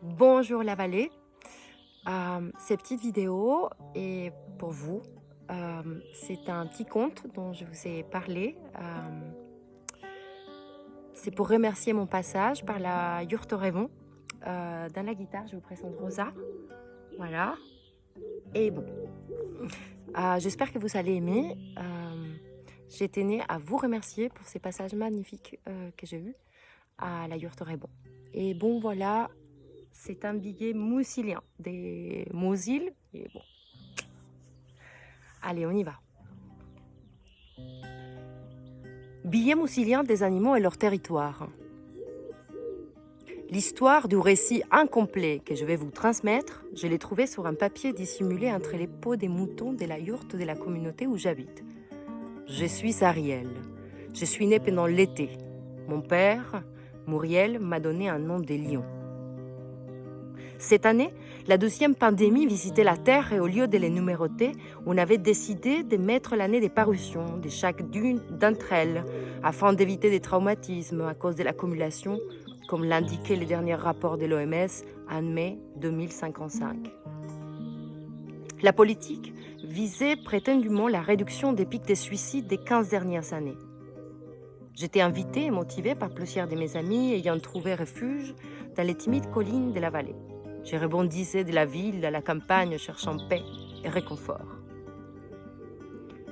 Bonjour la vallée. Cette petite vidéo est pour vous. C'est un petit conte dont je vous ai parlé. C'est pour remercier mon passage par la Yurte Révon. Dans la guitare, je vous présente Rosa. Voilà. Et bon, j'espère que vous allez aimer. J'ai tenu à vous remercier pour ces passages magnifiques que j'ai eus à la Yurte Révon. Et bon, voilà. C'est un billet moussilien, des Mousils. Et bon. Allez, on y va. Billet moussilien des animaux et leur territoire. L'histoire du récit incomplet que je vais vous transmettre, je l'ai trouvé sur un papier dissimulé entre les peaux des moutons de la yourte de la communauté où j'habite. Je suis Ariel. Je suis née pendant l'été. Mon père, Muriel, m'a donné un nom de lion. Cette année, la 12e pandémie visitait la Terre et au lieu de les numéroter, on avait décidé de mettre l'année des parutions de chacune d'entre elles afin d'éviter des traumatismes à cause de l'accumulation, comme l'indiquaient les derniers rapports de l'OMS en mai 2055. La politique visait prétendument la réduction des pics de suicides des 15 dernières années. J'étais invitée et motivée par plusieurs de mes amis ayant trouvé refuge dans les timides collines de la vallée. Je rebondissais de la ville à la campagne cherchant paix et réconfort.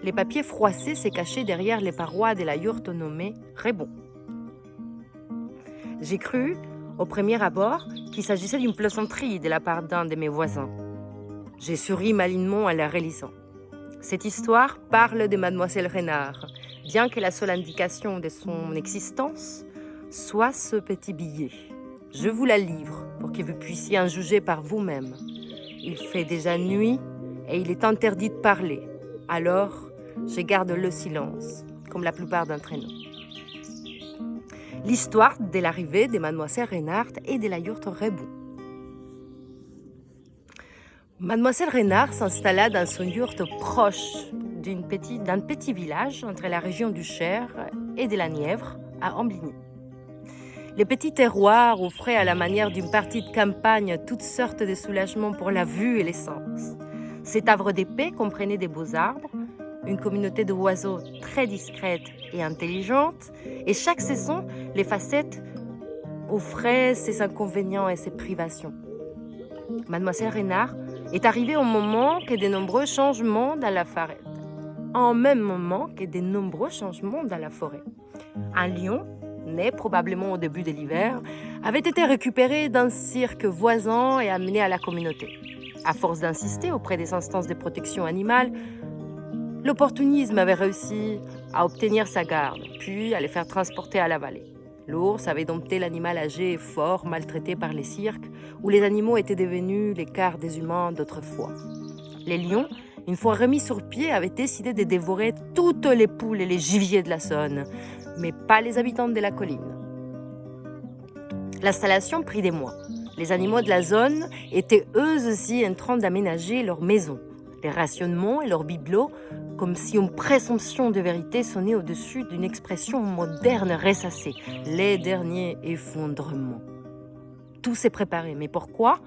Les papiers froissés se cachaient derrière les parois de la yourte nommée Rébon. J'ai cru, au premier abord, qu'il s'agissait d'une plaisanterie de la part d'un de mes voisins. J'ai souri malignement en la relisant. Cette histoire parle de Mademoiselle Renard, bien que la seule indication de son existence soit ce petit billet. Je vous la livre pour que vous puissiez en juger par vous-même. Il fait déjà nuit et il est interdit de parler. Alors, je garde le silence, comme la plupart d'entre nous. L'histoire de l'arrivée de Mademoiselle Renard et de la yourte Rébon. Mademoiselle Renard s'installa dans son yourte proche d'un petit village entre la région du Cher et de la Nièvre, à Ambligny. Les petits terroirs offraient à la manière d'une partie de campagne toutes sortes de soulagements pour la vue et les sens. Cet havre de paix comprenait des beaux arbres, une communauté d'oiseaux très discrète et intelligente, et chaque saison, les facettes offraient ses inconvénients et ses privations. Mademoiselle Renard est arrivée au moment que de nombreux changements dans la forêt. En même moment que de nombreux changements dans la forêt. Un lion, né probablement au début de l'hiver, avait été récupéré d'un cirque voisin et amené à la communauté. À force d'insister auprès des instances de protection animale, l'opportunisme avait réussi à obtenir sa garde, puis à le faire transporter à la vallée. L'ours avait dompté l'animal âgé et fort, maltraité par les cirques, où les animaux étaient devenus les quarts des humains d'autrefois. Les lions, une fois remis sur pied, avaient décidé de dévorer toutes les poules et les gibiers de la zone, mais pas les habitants de la colline. L'installation prit des mois. Les animaux de la zone étaient eux aussi en train d'aménager leurs maisons, les rationnements et leurs bibelots, comme si une présomption de vérité sonnait au-dessus d'une expression moderne ressassée, les derniers effondrements. Tout s'est préparé, mais pourquoi?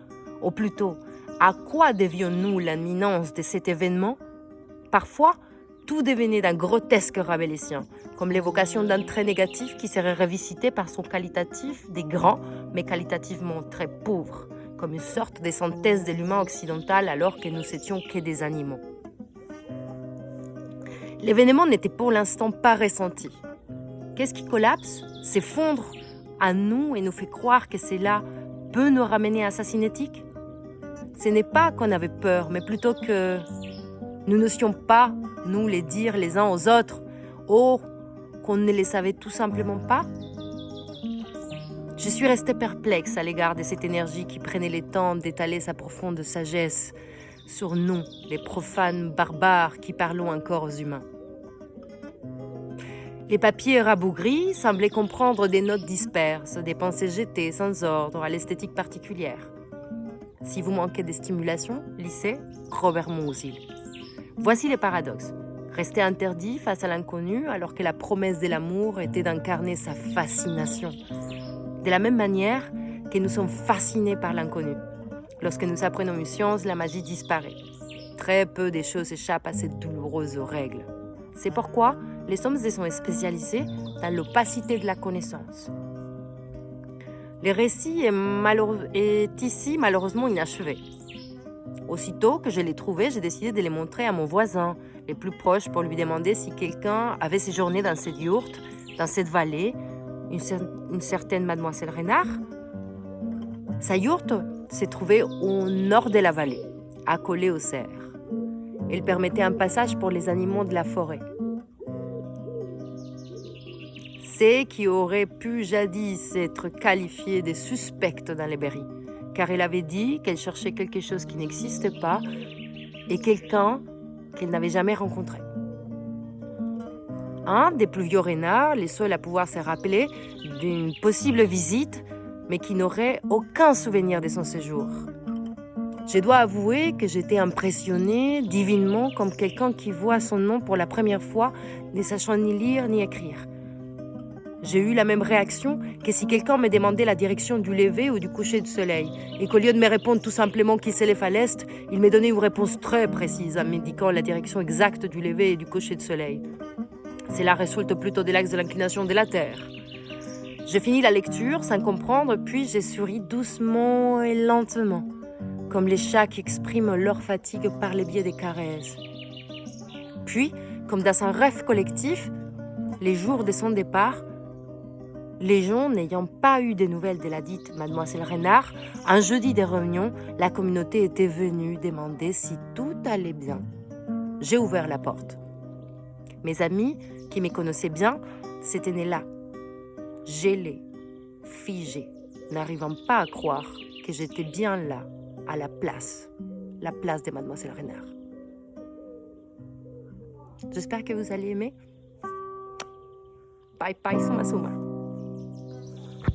Ou plutôt, à quoi devions-nous l'imminence de cet événement? Parfois, tout devenait d'un grotesque rabelaisien, comme l'évocation d'un trait négatif qui serait revisité par son qualitatif des grands, mais qualitativement très pauvres, comme une sorte de synthèse de l'humain occidental alors que nous étions que des animaux. L'événement n'était pour l'instant pas ressenti. Qu'est-ce qui collapse, s'effondre à nous et nous fait croire que cela peut nous ramener à sa cinétique? Ce n'est pas qu'on avait peur, mais plutôt que nous n'ossions pas nous les dire les uns aux autres, ou qu'on ne les savait tout simplement pas. Je suis restée perplexe à l'égard de cette énergie qui prenait le temps d'étaler sa profonde sagesse sur nous, les profanes barbares qui parlons encore aux humains. Les papiers rabougris semblaient comprendre des notes disperses, des pensées jetées sans ordre à l'esthétique particulière. Si vous manquez de stimulation, lisez Robert Musil. Voici les paradoxes. Rester interdit face à l'inconnu alors que la promesse de l'amour était d'incarner sa fascination. De la même manière que nous sommes fascinés par l'inconnu. Lorsque nous apprenons une science, la magie disparaît. Très peu de choses échappent à ces douloureuses règles. C'est pourquoi les hommes sont spécialisés dans l'opacité de la connaissance. Le récit est ici malheureusement inachevé. Aussitôt que je l'ai trouvé, j'ai décidé de les montrer à mon voisin, les plus proches, pour lui demander si quelqu'un avait séjourné dans cette yourte, dans cette vallée, une certaine mademoiselle Renard. Sa yourte se trouvait au nord de la vallée, accolée au cerf. Elle permettait un passage pour les animaux de la forêt. C'est qui aurait pu jadis être qualifiée de suspecte dans les berries, car elle avait dit qu'elle cherchait quelque chose qui n'existe pas et quelqu'un qu'elle n'avait jamais rencontré. Un des plus vieux renards, les seuls à pouvoir se rappeler d'une possible visite, mais qui n'aurait aucun souvenir de son séjour. Je dois avouer que j'étais impressionnée divinement comme quelqu'un qui voit son nom pour la première fois, ne sachant ni lire ni écrire. J'ai eu la même réaction que si quelqu'un me demandait la direction du lever ou du coucher du soleil, et qu'au lieu de me répondre tout simplement qu'il s'élève à l'est, il me donnait une réponse très précise en m'indiquant la direction exacte du lever et du coucher du soleil. Cela résulte plutôt de l'axe de l'inclination de la Terre. J'ai fini la lecture sans comprendre, puis j'ai souri doucement et lentement, comme les chats qui expriment leur fatigue par le biais des caresses. Puis, comme dans un rêve collectif, les jours de son départ, les gens n'ayant pas eu de nouvelles de la dite mademoiselle Renard, un jeudi de réunion, la communauté était venue demander si tout allait bien. J'ai ouvert la porte. Mes amis, qui me connaissaient bien, s'étaient nés là, gelés, figés, n'arrivant pas à croire que j'étais bien là, à la place de mademoiselle Renard. J'espère que vous allez aimer. Bye bye, suma suma.